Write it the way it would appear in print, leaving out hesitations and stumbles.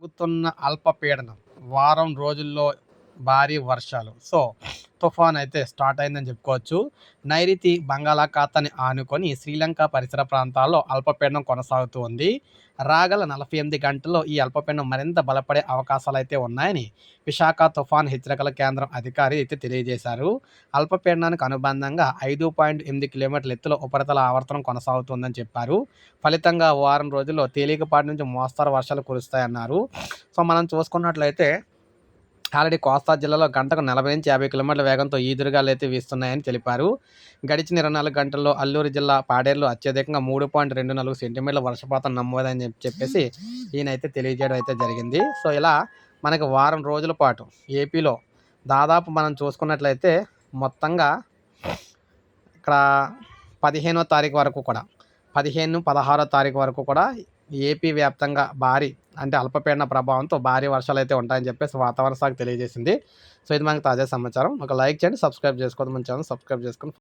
పెరుగుతున్న అల్పపీడనం వారం రోజుల్లో భారీ వర్షాలు. తుఫాన్ అయితే స్టార్ట్ అయిందని చెప్పుకోవచ్చు. నైరుతి బంగాళాఖాతాన్ని ఆనుకొని శ్రీలంక పరిసర ప్రాంతాల్లో అల్పపీడనం కొనసాగుతూ ఉంది. రాగల 48 గంటల్లో ఈ అల్పపీడనం మరింత బలపడే అవకాశాలైతే ఉన్నాయని విశాఖ తుఫాన్ హెచ్చరికల కేంద్రం అధికారి అయితే తెలియజేశారు. అల్పపీడనానికి అనుబంధంగా 5.8 కిలోమీటర్ల ఎత్తులో ఉపరితల ఆవర్తనం కొనసాగుతుందని చెప్పారు. ఫలితంగా వారం రోజుల్లో తేలికపాటి నుంచి మోస్తరు వర్షాలు కురుస్తాయన్నారు. మనం చూసుకున్నట్లయితే ఆల్రెడీ కోస్తా జిల్లాలో గంటకు 40-50 కిలోమీటర్ల వేగంతో ఈదురుగాలు అయితే వీస్తున్నాయని తెలిపారు. గడిచిన 24 గంటల్లో అల్లూరు జిల్లా పాడేరులో అత్యధికంగా 3.24 సెంటీమీటర్ల వర్షపాతం నమోదని చెప్పేసి ఈయనైతే తెలియజేయడం అయితే జరిగింది. ఇలా మనకి వారం రోజుల పాటు ఏపీలో దాదాపు మనం చూసుకున్నట్లయితే మొత్తంగా ఇక్కడ 15వ తారీఖు వరకు కూడా 15, 16వ తారీఖు వరకు కూడా ఏపీ వ్యాప్తంగా భారీ అంటే అల్పపీడన ప్రభావంతో భారీ వర్షాలు అయితే ఉంటాయని చెప్పేసి వాతావరణ శాఖ తెలియజేసింది. ఇది మనకు తాజా సమాచారం. ఒక లైక్ చేయండి, సబ్స్క్రైబ్ చేసుకోవద్దు, మన ఛానల్ సబ్స్క్రైబ్ చేసుకొని